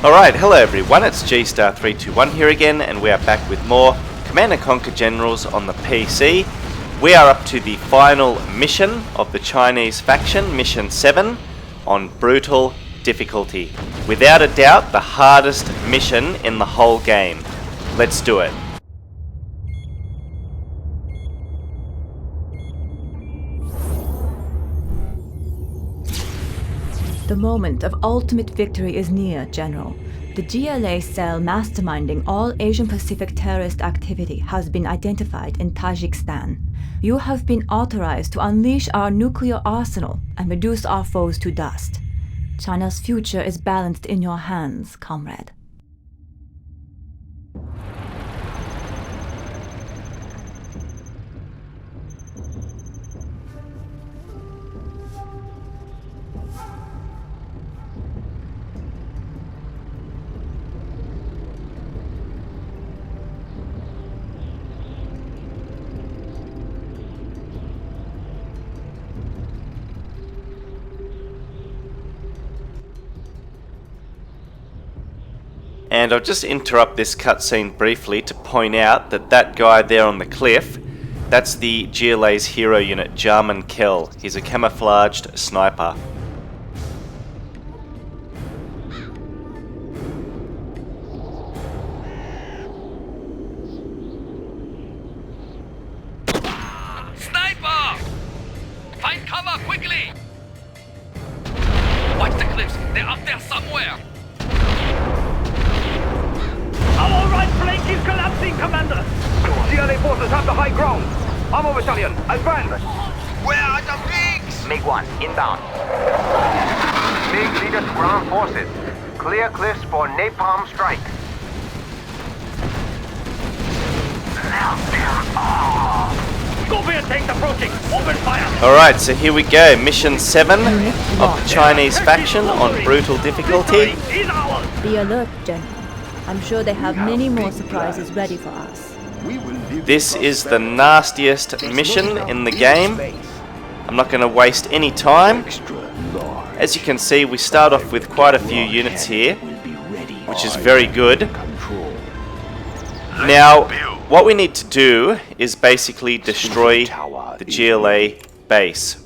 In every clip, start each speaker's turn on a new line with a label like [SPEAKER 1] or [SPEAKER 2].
[SPEAKER 1] Alright, hello everyone, it's G-Star321 here again, and we are back with more Command & Conquer Generals on the PC. We are up to the final mission of the Chinese faction, Mission 7, on Brutal difficulty. Without a doubt, the hardest mission in the whole game. Let's do it.
[SPEAKER 2] The moment of ultimate victory is near, General. The GLA cell masterminding all Asian-Pacific terrorist activity has been identified in Tajikistan. You have been authorized to unleash our nuclear arsenal and reduce our foes to dust. China's future is balanced in your hands, comrade.
[SPEAKER 1] And I'll just interrupt this cutscene briefly to point out that that guy there on the cliff, that's the GLA's hero unit, Jarman Kell. He's a camouflaged sniper.
[SPEAKER 3] Sniper! Find cover quickly! Watch the cliffs, they're up there somewhere!
[SPEAKER 4] Our right flank is collapsing, Commander! GLA forces have the high ground! Armor Battalion, advance!
[SPEAKER 3] Where are the MiGs?
[SPEAKER 5] MiG-1, inbound. MiG leaders ground forces. Clear cliffs for napalm strike.
[SPEAKER 4] Scorpion tanks approaching! Open fire!
[SPEAKER 1] Alright, so here we go. Mission 7 of the Chinese faction on Brutal difficulty.
[SPEAKER 4] Is ours!
[SPEAKER 2] Be alert, General. I'm sure they have many more surprises ready for us.
[SPEAKER 1] This is the nastiest mission in the game. I'm not going to waste any time. As you can see, we start off with quite a few units here, which is very good. Now, what we need to do is basically destroy the GLA base.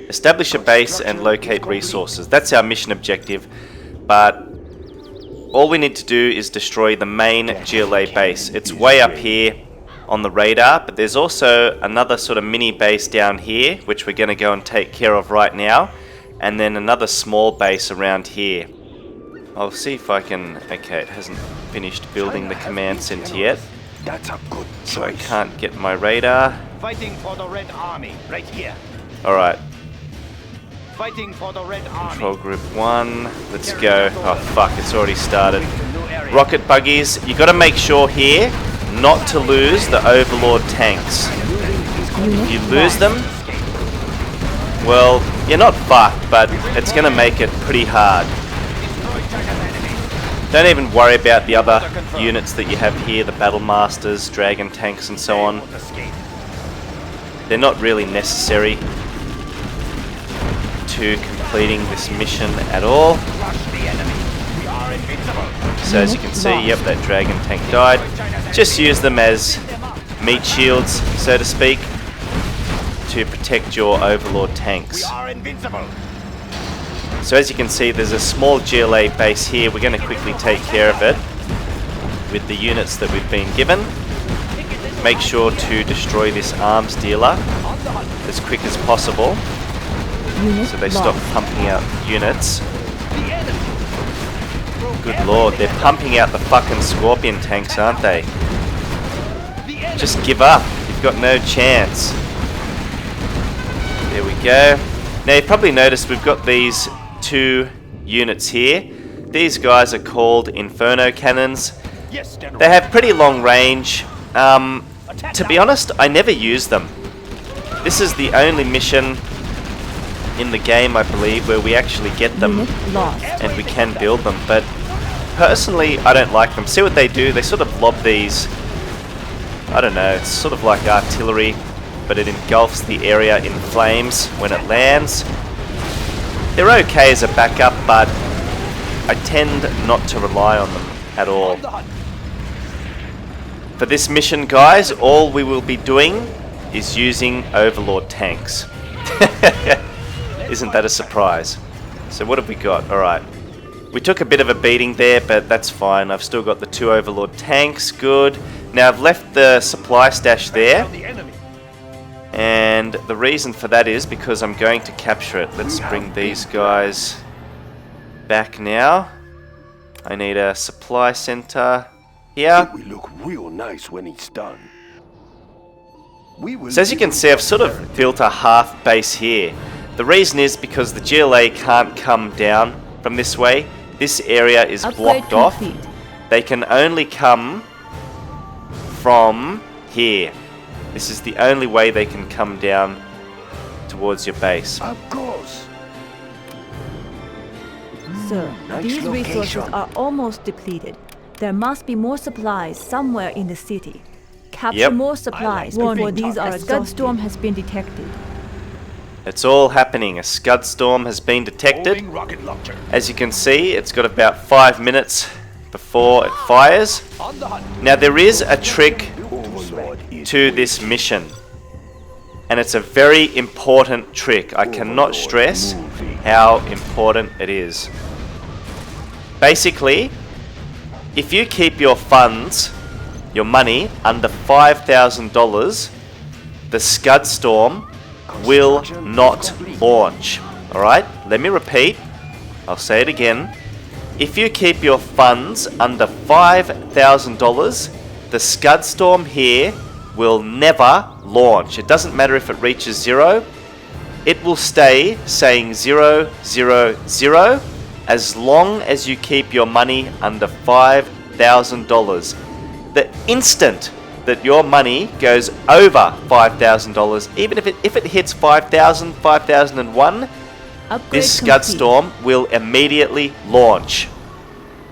[SPEAKER 1] Establish a base and locate resources. That's our mission objective, but all we need to do is destroy the main GLA base. It's way up here on the radar, but there's also another sort of mini base down here, which we're going to go and take care of right now, and then another small base around here. I'll see if I can... Okay, it hasn't finished building the command center yet, so I can't get my radar.
[SPEAKER 4] Fighting for the Red Army, right here.
[SPEAKER 1] Alright,
[SPEAKER 4] Fighting for the Red Army.
[SPEAKER 1] control group 1, let's go. Oh fuck, it's already started. Rocket buggies, you got to make sure here not to lose the Overlord tanks. If you lose them, well, you're not fucked, but it's going to make it pretty hard. Don't even worry about the other units that you have here, the Battle Masters, Dragon tanks and so on. They're not really necessary to completing this mission at all. So as you can see, yep, that Dragon tank died. Just use them as meat shields, so to speak, to protect your Overlord tanks. So as you can see, there's a small GLA base here. We're going to quickly take care of it with the units that we've been given. Make sure to destroy this arms dealer as quick as possible, so they stop pumping out units. Good lord, they're pumping out the fucking Scorpion tanks, aren't they? Just give up, you've got no chance. There we go. Now you've probably noticed we've got these two units here. These guys are called Inferno Cannons. They have pretty long range. To be honest, I never use them. This is the only mission in the game, I believe, where we actually get them and we can build them, but personally I don't like them. See what they do? They sort of lob these, I don't know, it's sort of like artillery, but it engulfs the area in flames when it lands. They're okay as a backup, but I tend not to rely on them at all. For this mission, guys, all we will be doing is using Overlord tanks. Isn't that a surprise? So what have we got? Alright. We took a bit of a beating there, but that's fine. I've still got the 2 Overlord tanks. Good. Now I've left the supply stash there. And the reason for that is because I'm going to capture it. Let's bring these guys back now. I need a supply center here.
[SPEAKER 6] It will look real nice when it's done.
[SPEAKER 1] So as you can see, I've sort of built a half base here. The reason is because the GLA can't come down from this way. This area is blocked off. They can only come from here. This is the only way they can come down towards your base.
[SPEAKER 6] Of course.
[SPEAKER 2] Sir,
[SPEAKER 6] Nice
[SPEAKER 2] these resources
[SPEAKER 6] location.
[SPEAKER 2] are almost depleted. There must be more supplies somewhere in the city. Capture
[SPEAKER 1] Yep.
[SPEAKER 2] more supplies before these are exhausted. A scud storm has been detected.
[SPEAKER 1] It's all happening. A scud storm has been detected.
[SPEAKER 6] Holding rocket launcher.
[SPEAKER 1] As you can see, it's got about 5 minutes before it fires.
[SPEAKER 6] On the hunt.
[SPEAKER 1] Now there is a trick
[SPEAKER 6] Overlord is
[SPEAKER 1] to this mission, and it's a very important trick. I cannot stress how important it is. Basically, if you keep your funds, your money, under $5,000, the Scud Storm will not launch. Alright, let me repeat. I'll say it again. If you keep your funds under $5,000, the Scud Storm here will never launch. It doesn't matter if it reaches 0. It will stay saying 0, 0, 0 as long as you keep your money under $5,000. The instant that your money goes over $5,000, even if it hits 5,000, 5,001, this Scud Storm will immediately launch.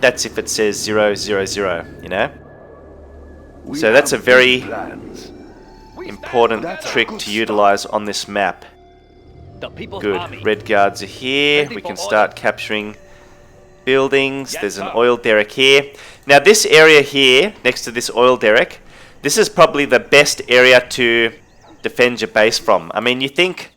[SPEAKER 1] That's if it says 0, 0, 0, you know?
[SPEAKER 6] We
[SPEAKER 1] So that's a
[SPEAKER 6] have
[SPEAKER 1] very
[SPEAKER 6] big plans.
[SPEAKER 1] important
[SPEAKER 6] That's a
[SPEAKER 1] trick
[SPEAKER 6] good
[SPEAKER 1] to utilize on this map.
[SPEAKER 3] The people's
[SPEAKER 1] Good.
[SPEAKER 3] army.
[SPEAKER 1] Red guards are here.
[SPEAKER 3] Ready
[SPEAKER 1] We
[SPEAKER 3] for
[SPEAKER 1] can
[SPEAKER 3] order.
[SPEAKER 1] start capturing buildings.
[SPEAKER 3] Yes,
[SPEAKER 1] There's an
[SPEAKER 3] sir.
[SPEAKER 1] oil derrick here. Now this area here, next to this oil derrick, this is probably the best area to defend your base from. I mean, you think,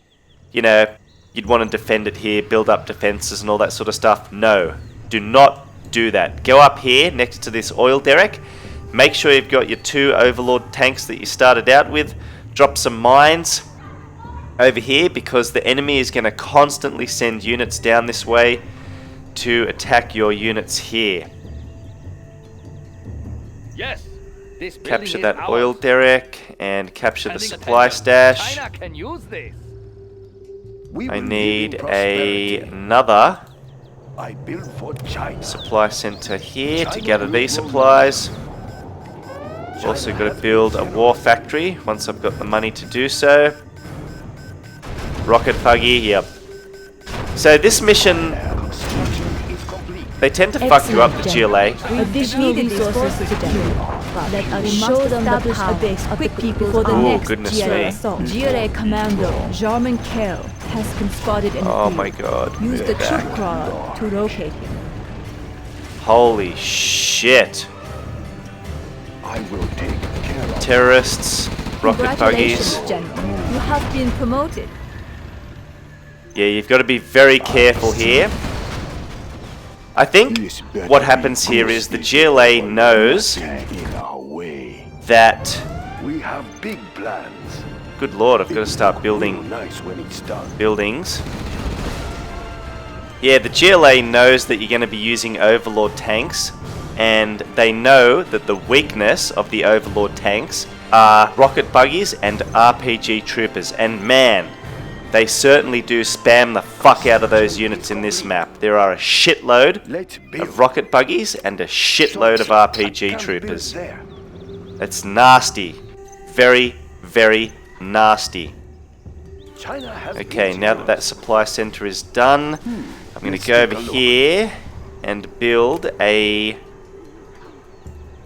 [SPEAKER 1] you know, you'd want to defend it here, build up defenses and all that sort of stuff. No, do not do that. Go up here next to this oil derrick. Make sure you've got your 2 Overlord tanks that you started out with. Drop some mines over here because the enemy is going to constantly send units down this way to attack your units here.
[SPEAKER 3] Yes. This building
[SPEAKER 1] Capture
[SPEAKER 3] is
[SPEAKER 1] that
[SPEAKER 3] ours.
[SPEAKER 1] oil derrick and capture the
[SPEAKER 3] Standing
[SPEAKER 1] supply
[SPEAKER 3] attention.
[SPEAKER 1] stash.
[SPEAKER 3] China can use this.
[SPEAKER 6] We
[SPEAKER 1] I
[SPEAKER 6] will live
[SPEAKER 1] need
[SPEAKER 6] in prosperity.
[SPEAKER 1] another
[SPEAKER 6] I built for China.
[SPEAKER 1] supply center here to gather these supplies. Also got to build a war factory once I've got the money to do so. Rocket buggy, yep. So this mission,
[SPEAKER 6] Construction is complete.
[SPEAKER 1] they tend to fuck you up, the GLA.
[SPEAKER 2] Additional resources today. Let us show them the power of the people for the
[SPEAKER 1] Oh,
[SPEAKER 2] next
[SPEAKER 1] goodness
[SPEAKER 2] GLA
[SPEAKER 1] me.
[SPEAKER 2] assault. GLA Commander Jarman Kell has been spotted in the
[SPEAKER 1] Oh
[SPEAKER 2] field.
[SPEAKER 1] my god.
[SPEAKER 2] Use the troop crawler to locate him.
[SPEAKER 1] Holy shit.
[SPEAKER 6] I will take care of
[SPEAKER 1] Terrorists, rocket buggies.
[SPEAKER 2] Congratulations, General. You have been promoted.
[SPEAKER 1] Yeah, you've got to be very careful here. I think
[SPEAKER 6] This better
[SPEAKER 1] what
[SPEAKER 6] be
[SPEAKER 1] happens here is the
[SPEAKER 6] Christie
[SPEAKER 1] GLA
[SPEAKER 6] or
[SPEAKER 1] knows
[SPEAKER 6] in our way.
[SPEAKER 1] that...
[SPEAKER 6] We have big plans.
[SPEAKER 1] Good lord, I've got to
[SPEAKER 6] It
[SPEAKER 1] start
[SPEAKER 6] will
[SPEAKER 1] building
[SPEAKER 6] look real nice when it's done.
[SPEAKER 1] buildings. Yeah, the GLA knows that you're going to be using Overlord tanks, and they know that the weakness of the Overlord tanks are rocket buggies and RPG troopers. And man, they certainly do spam the fuck out of those units in this map. There are a shitload
[SPEAKER 6] Let's build.
[SPEAKER 1] of rocket buggies and a shitload of RPG
[SPEAKER 6] Can
[SPEAKER 1] troopers.
[SPEAKER 6] build there.
[SPEAKER 1] It's nasty. Very, very nasty.
[SPEAKER 6] China has
[SPEAKER 1] Okay,
[SPEAKER 6] been
[SPEAKER 1] now that that supply center is done, I'm going to go over here and build a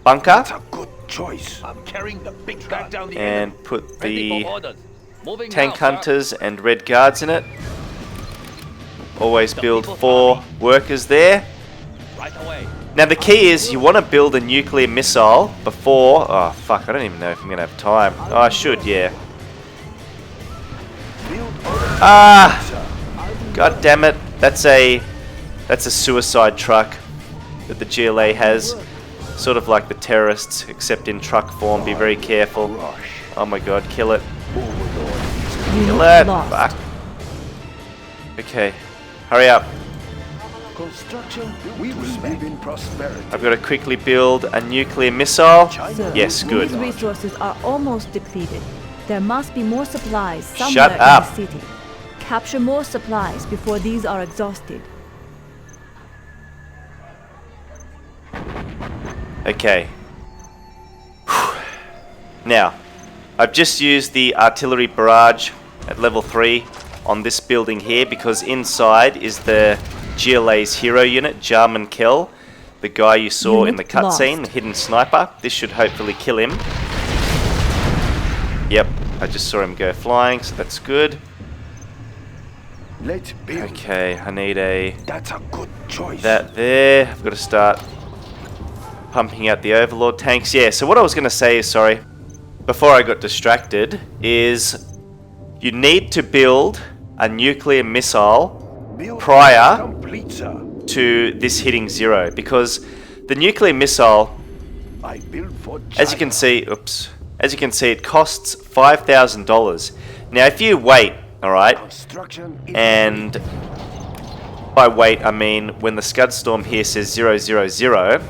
[SPEAKER 1] bunker
[SPEAKER 6] That's a good choice.
[SPEAKER 3] I'm carrying the big gun down the
[SPEAKER 1] and put
[SPEAKER 3] Ready
[SPEAKER 1] the
[SPEAKER 3] for orders. Moving
[SPEAKER 1] tank
[SPEAKER 3] now, sir.
[SPEAKER 1] hunters and red guards in it. Always build 4 workers there.
[SPEAKER 3] Right away.
[SPEAKER 1] Now the key is you want to build a nuclear missile before... Oh fuck, I don't even know if I'm going to have time. Oh, I should, yeah. God damn it. That's a suicide truck that the GLA has. Sort of like the terrorists, except in truck form. Be very careful. Oh my god, kill it. Kill it. Fuck. Okay, hurry up.
[SPEAKER 6] Construction, we will live in prosperity.
[SPEAKER 1] I've got to quickly build a nuclear missile.
[SPEAKER 2] Sir,
[SPEAKER 1] Yes, good.
[SPEAKER 2] These resources are almost depleted. There must be more supplies somewhere
[SPEAKER 1] Shut
[SPEAKER 2] in
[SPEAKER 1] up.
[SPEAKER 2] the city. Capture more supplies before these are exhausted.
[SPEAKER 1] Okay. Now, I've just used the artillery barrage at level 3 on this building here because inside is the GLA's hero unit, Jarman Kell, the guy you saw in the
[SPEAKER 2] Unit
[SPEAKER 1] cutscene,
[SPEAKER 2] lost.
[SPEAKER 1] the hidden sniper. This should hopefully kill him. Yep, I just saw him go flying, so that's good.
[SPEAKER 6] Let's build.
[SPEAKER 1] Okay, I need a...
[SPEAKER 6] That's a good choice.
[SPEAKER 1] that there. I've got to start pumping out the Overlord tanks. Yeah, so what I was going to say is, sorry, before I got distracted, is you need to build a nuclear missile
[SPEAKER 6] Build
[SPEAKER 1] prior
[SPEAKER 6] complete, sir.
[SPEAKER 1] to this hitting 0, because the nuclear missile,
[SPEAKER 6] I build for
[SPEAKER 1] as you can see, it costs $5,000. Now if you wait, alright,
[SPEAKER 6] Construction is
[SPEAKER 1] and by wait I mean when the Scudstorm here says 000,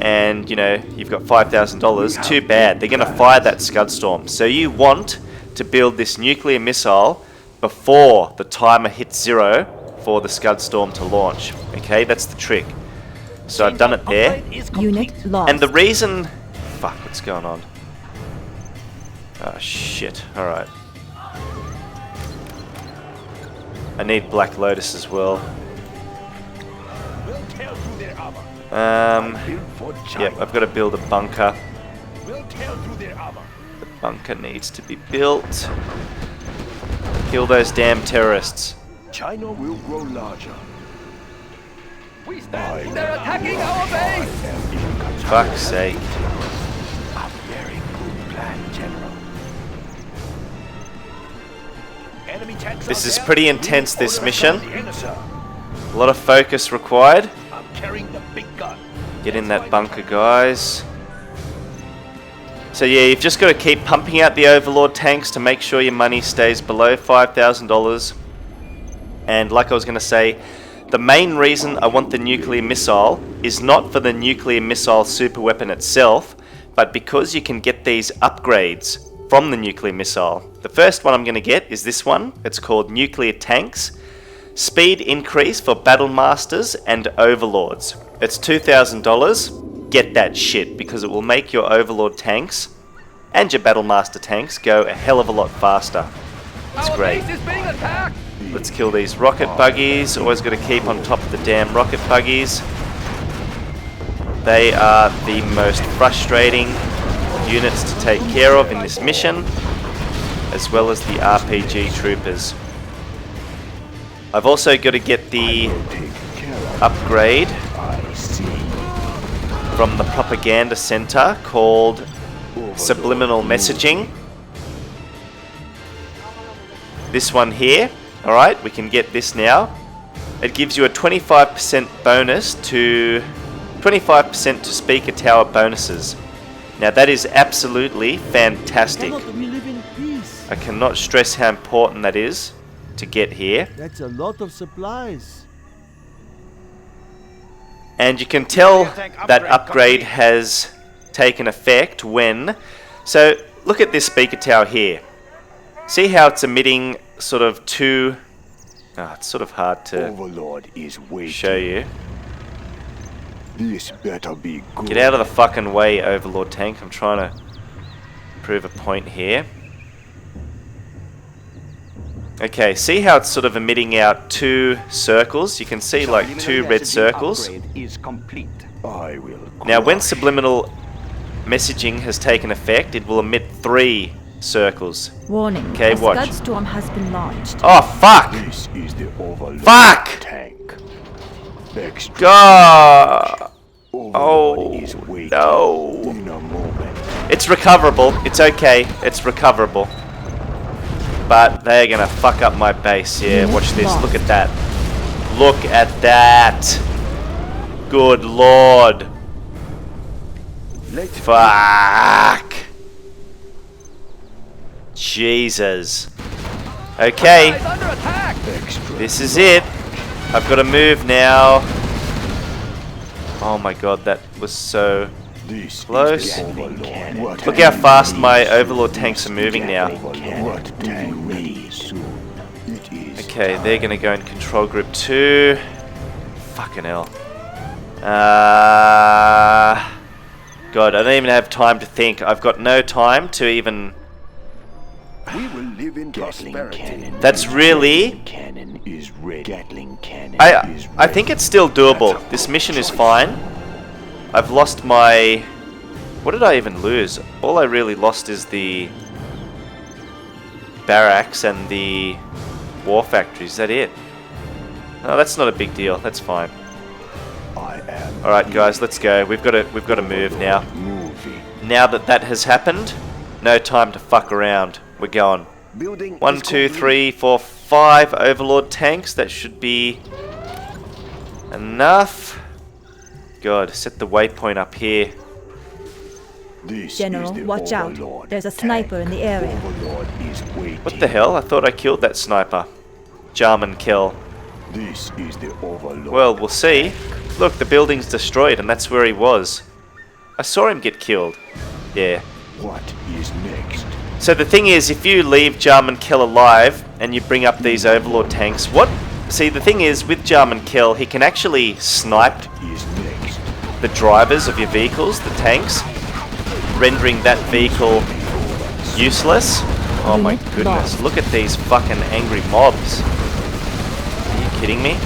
[SPEAKER 1] and you know you've got $5,000, too bad, they're going to fire that Scudstorm. So you want to build this nuclear missile before the timer hits 0 for the Scudstorm to launch. Okay, that's the trick. So I've done it there.
[SPEAKER 2] Unit lost.
[SPEAKER 1] And the reason... Fuck, what's going on? Oh shit, alright. I need Black Lotus as well.
[SPEAKER 6] We'll tear through their armor. Build for
[SPEAKER 1] Yep, I've got to build a bunker.
[SPEAKER 6] We'll tear through their armor.
[SPEAKER 1] The bunker needs to be built. Kill those damn terrorists.
[SPEAKER 6] China will grow larger.
[SPEAKER 3] We stand. They're attacking our base.
[SPEAKER 1] Fuck's sake.
[SPEAKER 6] A very good plan, General. Enemy tanks
[SPEAKER 1] This
[SPEAKER 6] out
[SPEAKER 1] is
[SPEAKER 6] there.
[SPEAKER 1] pretty intense, this mission.
[SPEAKER 6] Sir.
[SPEAKER 1] A lot of focus required.
[SPEAKER 6] I'm carrying the big gun.
[SPEAKER 1] Get in that bunker, guys. So yeah, you've just got to keep pumping out the Overlord tanks to make sure your money stays below $5,000. And like I was going to say, the main reason I want the nuclear missile is not for the nuclear missile superweapon itself, but because you can get these upgrades from the nuclear missile. The first one I'm going to get is this one. It's called Nuclear Tanks. Speed increase for Battle Masters and Overlords. It's $2,000. Get that shit, because it will make your Overlord tanks and your Battle Master tanks go a hell of a lot faster. It's
[SPEAKER 3] Our
[SPEAKER 1] great.
[SPEAKER 3] base is being attacked.
[SPEAKER 1] Let's kill these rocket buggies. Always got to keep on top of the damn rocket buggies. They are the most frustrating units to take care of in this mission, as well as the RPG troopers. I've also got to get the
[SPEAKER 6] Take care of.
[SPEAKER 1] upgrade
[SPEAKER 6] I see.
[SPEAKER 1] from the propaganda center called Subliminal Messaging. This one here. Alright, we can get this now. It gives you a 25% bonus to 25% to speaker tower bonuses. Now that is absolutely fantastic.
[SPEAKER 7] We live in peace.
[SPEAKER 1] I cannot stress how important that is to get here.
[SPEAKER 7] That's a lot of supplies.
[SPEAKER 1] And you can tell that upgrade has taken effect when... So, look at this speaker tower here. See how it's emitting sort of two... Oh, it's sort of hard to
[SPEAKER 6] Overlord is waiting.
[SPEAKER 1] show you.
[SPEAKER 6] This better be good.
[SPEAKER 1] Get out of the fucking way, Overlord tank. I'm trying to prove a point here. Okay, see how it's sort of emitting out two circles? You can see like two red circles.
[SPEAKER 6] I will.
[SPEAKER 1] Now when
[SPEAKER 6] crush.
[SPEAKER 1] subliminal messaging has taken effect, it will emit 3 circles.
[SPEAKER 2] Warning.
[SPEAKER 1] Okay,
[SPEAKER 2] a
[SPEAKER 1] watch.
[SPEAKER 2] Scudstorm has been launched.
[SPEAKER 1] Oh fuck!
[SPEAKER 6] This is the Overlord
[SPEAKER 1] Fuck!
[SPEAKER 6] tank.
[SPEAKER 1] God!
[SPEAKER 6] Overlord
[SPEAKER 1] Oh,
[SPEAKER 6] is waiting
[SPEAKER 1] no.
[SPEAKER 6] in a moment.
[SPEAKER 1] It's recoverable. It's okay. It's recoverable. But they're gonna fuck up my base. Yeah, watch this. Look at that. Look at that. Good lord. Fuck. Jesus. Okay.
[SPEAKER 3] Allies under attack!
[SPEAKER 1] This is it. I've got to move now. Oh my god, that was so
[SPEAKER 6] This
[SPEAKER 1] close.
[SPEAKER 6] is the Overlord. What
[SPEAKER 1] Look how fast my Overlord tanks are moving now.
[SPEAKER 6] What do you need soon? It is
[SPEAKER 1] Okay, they're gonna go in control group 2. Fucking hell. God, I don't even have time to think. I've got no time to even...
[SPEAKER 6] We will live in prosperity.
[SPEAKER 1] That's really...
[SPEAKER 6] Cannon is ready. Gatling cannon is
[SPEAKER 1] I
[SPEAKER 6] ready.
[SPEAKER 1] think it's still doable. This mission is fine. I've lost my... What did I even lose? All I really lost is the barracks and the war factory. Is that it? No, that's not a big deal. That's fine.
[SPEAKER 6] I am
[SPEAKER 1] All right, guys, let's go. We've got to move now.
[SPEAKER 6] moving.
[SPEAKER 1] Now that has happened, no time to fuck around. We're going.
[SPEAKER 6] Building
[SPEAKER 1] 1,
[SPEAKER 6] is
[SPEAKER 1] 2,
[SPEAKER 6] complete.
[SPEAKER 1] 3, 4, 5 Overlord tanks. That should be enough. God, set the waypoint up here.
[SPEAKER 6] This
[SPEAKER 2] General,
[SPEAKER 6] is the
[SPEAKER 2] watch out.
[SPEAKER 6] Overlord
[SPEAKER 2] There's a
[SPEAKER 6] tank.
[SPEAKER 2] sniper in the area.
[SPEAKER 6] Overlord is waiting.
[SPEAKER 1] What the hell? I thought I killed that sniper. Jarman kill.
[SPEAKER 6] This is the Overlord.
[SPEAKER 1] Well, we'll see. Look, the building's destroyed, and that's where he was. I saw him get killed. Yeah.
[SPEAKER 6] What is next?
[SPEAKER 1] So the thing is, if you leave Jarman Kill alive and you bring up these Overlord tanks, what? See, the thing is, with Jarman Kill, he can actually snipe
[SPEAKER 6] Is next.
[SPEAKER 1] the drivers of your vehicles, the tanks, rendering that vehicle useless. Oh my
[SPEAKER 2] Unit
[SPEAKER 1] goodness,
[SPEAKER 2] lost.
[SPEAKER 1] look at these fucking angry mobs. Are you kidding me?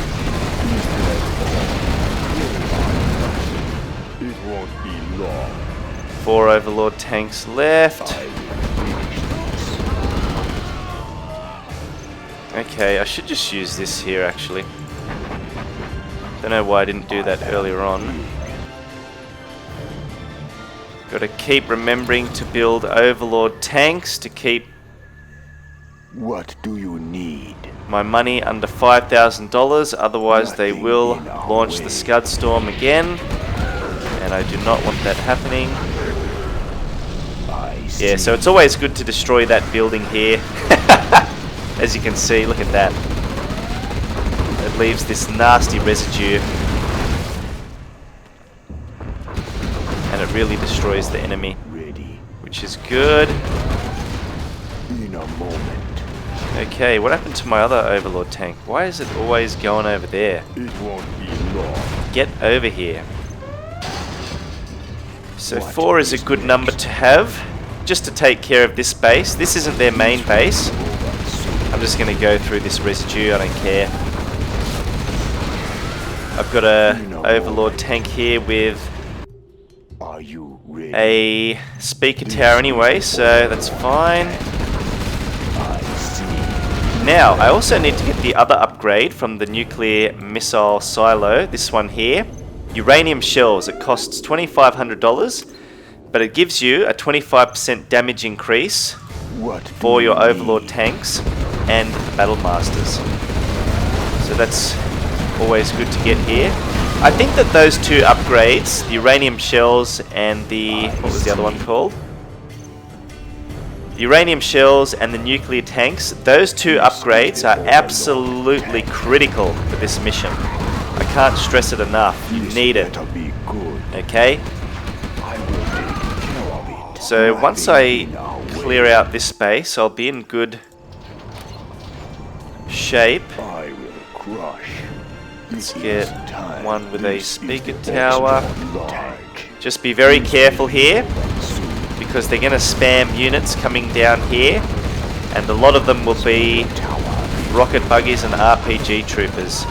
[SPEAKER 6] It won't be long.
[SPEAKER 1] 4 Overlord tanks left. Okay, I should just use this here actually. Don't know why I didn't do that earlier on. Gotta keep remembering to build Overlord tanks to keep
[SPEAKER 6] What do you need?
[SPEAKER 1] my money under $5,000, otherwise they will launch the Scud Storm again. And I do not want that happening.
[SPEAKER 6] I see.
[SPEAKER 1] Yeah, so it's always good to destroy that building here. As you can see, look at that. It leaves this nasty residue. And it really destroys the enemy,
[SPEAKER 6] Ready
[SPEAKER 1] which is good.
[SPEAKER 6] in a moment.
[SPEAKER 1] Okay, what happened to my other Overlord tank? Why is it always going over there?
[SPEAKER 6] It won't be long.
[SPEAKER 1] Get over here. So
[SPEAKER 6] What
[SPEAKER 1] 4 is a
[SPEAKER 6] is
[SPEAKER 1] good number to have, just to take care of this base. This isn't their main base. I'm just going to go through this residue, I don't care. I've got a Overlord tank here with
[SPEAKER 6] Are you ready?
[SPEAKER 1] a speaker tower anyway, so that's fine.
[SPEAKER 6] I see.
[SPEAKER 1] Now, I also need to get the other upgrade from the nuclear missile silo, this one here. Uranium shells, it costs $2,500, but it gives you a 25% damage increase
[SPEAKER 6] What
[SPEAKER 1] for
[SPEAKER 6] do
[SPEAKER 1] your
[SPEAKER 6] you
[SPEAKER 1] Overlord
[SPEAKER 6] need?
[SPEAKER 1] tanks and Battle Masters. So that's always good to get here. I think that those two upgrades, the uranium shells and the... what was the other one called? The uranium shells and the nuclear tanks, those two upgrades are absolutely critical for this mission. I can't stress it enough. You
[SPEAKER 6] This
[SPEAKER 1] need it,
[SPEAKER 6] better be good.
[SPEAKER 1] okay?
[SPEAKER 6] I will take care of it.
[SPEAKER 1] So once I
[SPEAKER 6] In our way.
[SPEAKER 1] clear out this space, I'll be in good shape.
[SPEAKER 6] I will crush.
[SPEAKER 1] Let's
[SPEAKER 6] It
[SPEAKER 1] get
[SPEAKER 6] is time.
[SPEAKER 1] one with a
[SPEAKER 6] This is
[SPEAKER 1] speaker
[SPEAKER 6] the
[SPEAKER 1] tower.
[SPEAKER 6] Overlord tank.
[SPEAKER 1] Just be very careful here, because they're going to spam units coming down here, and a lot of them will be rocket buggies and RPG troopers.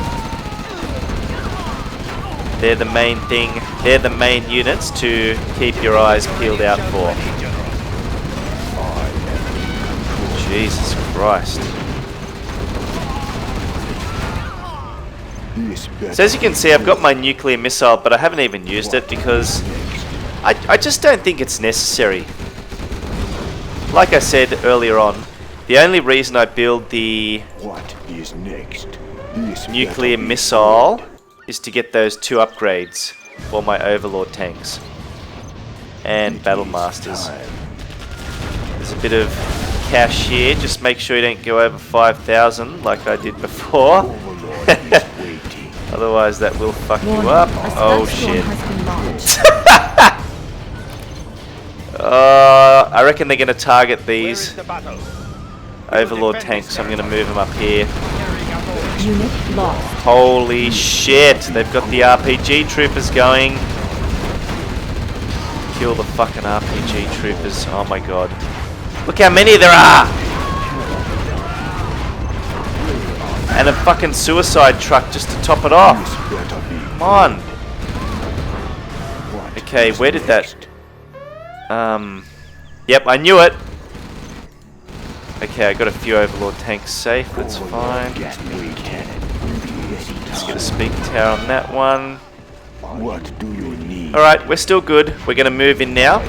[SPEAKER 1] They're the main thing, they're the main units to keep your eyes peeled out for. Jesus Christ. So as you can see, I've got my nuclear missile, but I haven't even used it because I just don't think it's necessary. Like I said earlier on, the only reason I build the nuclear missile is to get those 2 upgrades for my Overlord tanks and Battle Masters. There's a bit of cash here, just make sure you don't go over 5,000 like I did before. Otherwise that will fuck you up. Oh shit. I reckon they're going to target these Overlord tanks, so I'm going to move them up here.
[SPEAKER 2] Unit lost.
[SPEAKER 1] Holy shit, they've got the RPG troopers going. Kill the fucking RPG troopers, oh my god. Look how many there are! And a fucking suicide truck just to top it off. Come on. Okay, where did that... Yep, I knew it. Okay, I got a few Overlord tanks safe, that's fine. Let's get a speaker tower on that one.
[SPEAKER 6] What do you need?
[SPEAKER 1] Alright, we're still good. We're going to move in now.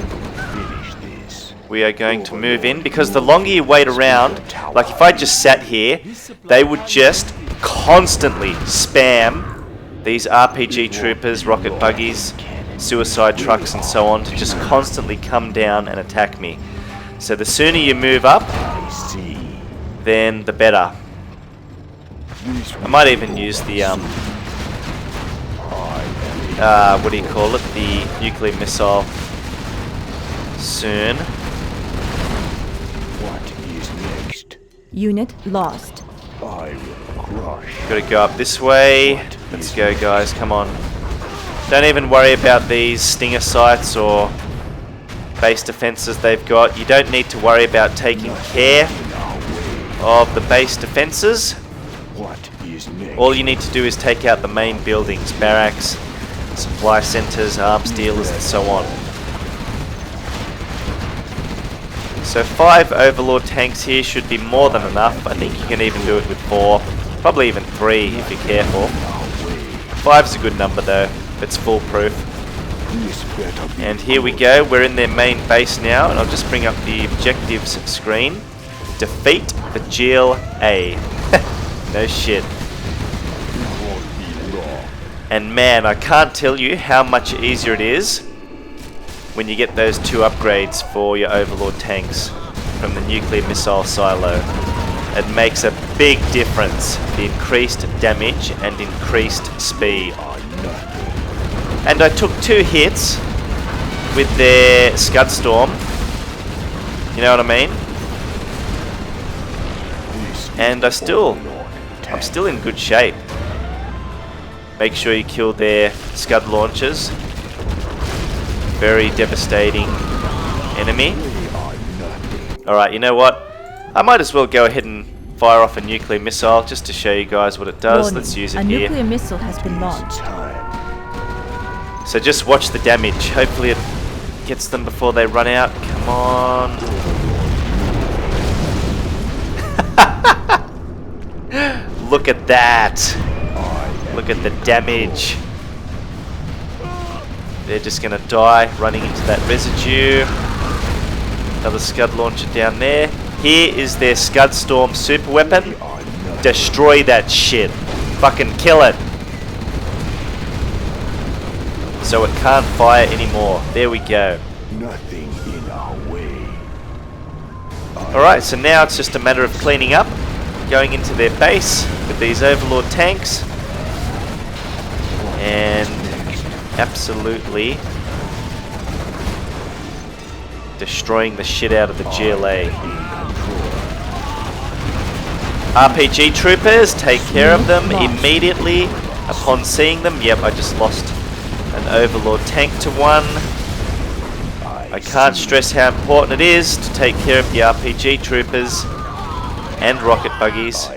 [SPEAKER 1] We are going to move in because the longer you wait around, like if I just sat here, they would just constantly spam these RPG troopers, rocket buggies, suicide trucks and so on to just constantly come down and attack me. So the sooner you move up, then the better. I might even use the what do you call it? The nuclear missile soon.
[SPEAKER 6] What is next?
[SPEAKER 2] Unit lost.
[SPEAKER 6] I will crush.
[SPEAKER 1] Gotta go up this way. Let's go, guys, come on. Don't even worry about these stinger sites or base defenses they've got. You don't need to worry about taking care of the base defenses.
[SPEAKER 6] What is next?
[SPEAKER 1] All you need to do is take out the main buildings, barracks, supply centers, arms dealers, and so on. So 5 Overlord tanks here should be more than enough. I think you can even do it with 4, probably even 3 if you're careful. 5's a good number though, it's foolproof. And here we go, we're in their main base now, and I'll just bring up the objectives screen. Defeat the GLA. No shit. And man, I can't tell you how much easier it is when you get those 2 upgrades for your Overlord tanks from the nuclear missile silo. It makes a big difference, the increased damage and increased speed. And I took 2 hits with their Scud Storm, you know what I mean? And I'm still in good shape. Make sure you kill their Scud launchers. Very devastating enemy. Alright, you know what? I might as well go ahead and fire off a nuclear missile just to show you guys what it does.
[SPEAKER 2] Warning,
[SPEAKER 1] Let's use it
[SPEAKER 2] a
[SPEAKER 1] here.
[SPEAKER 2] nuclear missile has been launched.
[SPEAKER 1] So just watch the damage. Hopefully it gets them before they run out. Come on. Look at that. Look at the damage. They're just going to die running into that residue. Another Scud launcher down there. Here is their Scud Storm super weapon. Destroy that shit. Fucking kill it. So it can't fire anymore. There we go.
[SPEAKER 6] Nothing in our way.
[SPEAKER 1] Alright, so now it's just a matter of cleaning up. Going into their base with these Overlord tanks. And absolutely destroying the shit out of the GLA. RPG troopers, take care of them immediately upon seeing them. Yep, I just lost an Overlord tank to 1. I can't stress how important it is to take care of the RPG troopers and rocket buggies.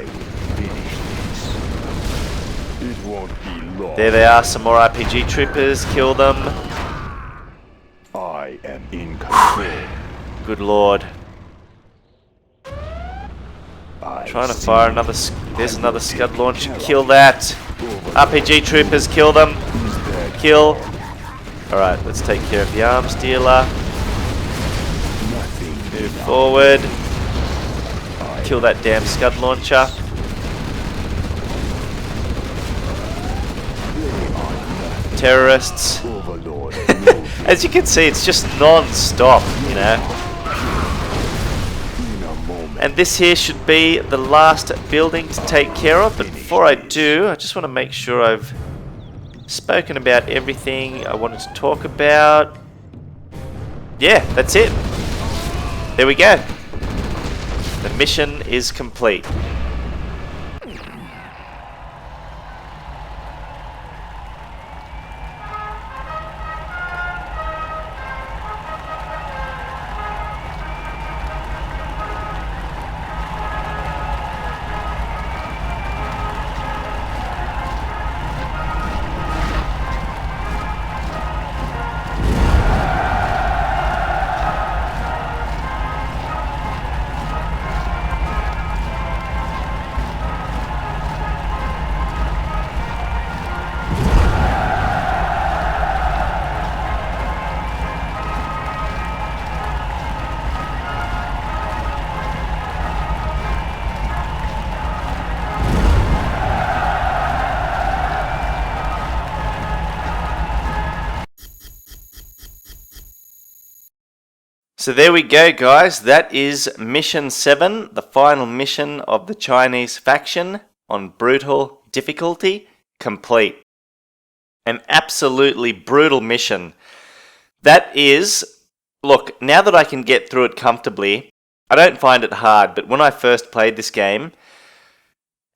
[SPEAKER 1] There they are, some more RPG troopers. Kill them.
[SPEAKER 6] I am in control.
[SPEAKER 1] Good lord. Trying to fire another. There's another Scud launcher. Kill that. RPG troopers, kill them. Kill. Alright, let's take care of the arms dealer. Move forward. Kill that damn Scud launcher. Terrorists. As you can see, it's just non-stop, you know. And this here should be the last building to take care of. But before I do, I just want to make sure I've spoken about everything I wanted to talk about. Yeah, that's it. There we go. The mission is complete. So there we go, guys. That is Mission 7, the final mission of the Chinese faction on brutal difficulty, complete. An absolutely brutal mission. That is, look, now that I can get through it comfortably, I don't find it hard, but when I first played this game,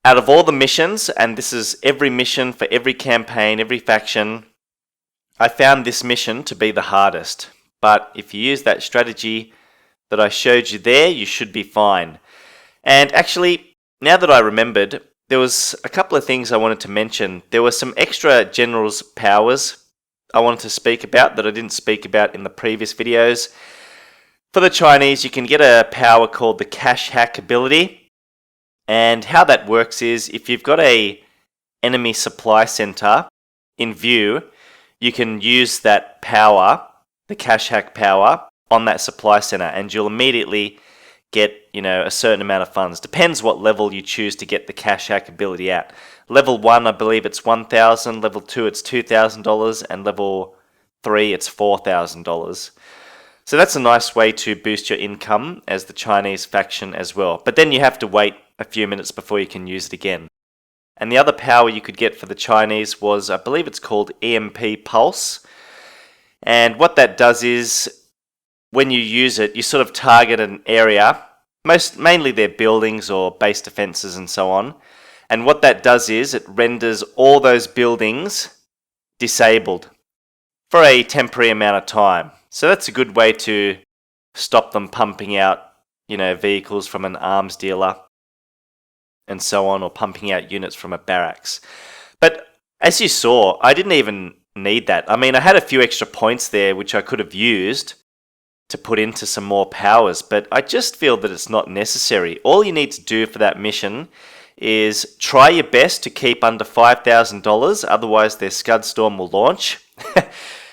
[SPEAKER 1] out of all the missions, and this is every mission for every campaign, every faction, I found this mission to be the hardest. But if you use that strategy that I showed you there, you should be fine. And actually, now that I remembered, there was a couple of things I wanted to mention. There were some extra general's powers I wanted to speak about that I didn't speak about in the previous videos. For the Chinese, you can get a power called the Cash Hack ability. And how that works is, if you've got a enemy supply center in view, you can use that power, the Cash Hack power, on that supply center, and you'll immediately get, you know, a certain amount of funds. Depends what level you choose to get the Cash Hack ability at. Level 1, I believe it's $1,000. Level 2, it's $2,000, and level 3, it's $4,000. So that's a nice way to boost your income as the Chinese faction as well. But then you have to wait a few minutes before you can use it again. And the other power you could get for the Chinese was, I believe it's called EMP Pulse. And what that does is, when you use it, you sort of target an area, mainly their buildings or base defenses and so on. And what that does is, it renders all those buildings disabled for a temporary amount of time. So that's a good way to stop them pumping out, you know, vehicles from an arms dealer and so on, or pumping out units from a barracks. But as you saw, I didn't even need that. I mean, I had a few extra points there which I could have used to put into some more powers, but I just feel that it's not necessary. All you need to do for that mission is try your best to keep under $5,000, otherwise their Scud Storm will launch.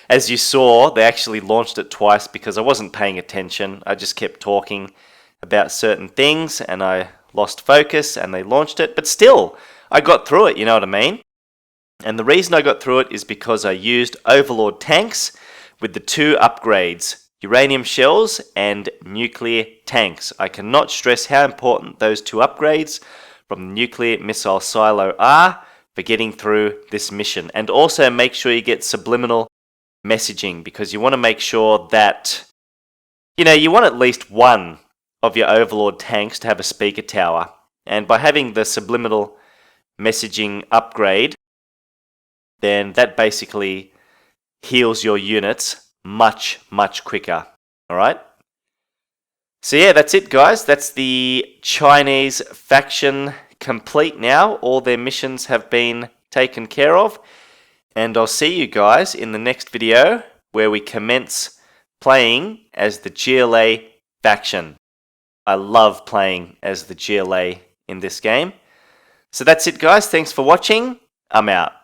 [SPEAKER 1] As you saw, they actually launched it twice because I wasn't paying attention. I just kept talking about certain things and I lost focus and they launched it, but still, I got through it, you know what I mean? And the reason I got through it is because I used Overlord tanks with the 2 upgrades, uranium shells and nuclear tanks. I cannot stress how important those 2 upgrades from the nuclear missile silo are for getting through this mission. And also make sure you get subliminal messaging, because you want to make sure that, you know, you want at least one of your Overlord tanks to have a speaker tower. And by having the subliminal messaging upgrade, then that basically heals your units much, much quicker. Alright? So yeah, that's it, guys. That's the Chinese faction complete now. All their missions have been taken care of. And I'll see you guys in the next video where we commence playing as the GLA faction. I love playing as the GLA in this game. So that's it, guys. Thanks for watching. I'm out.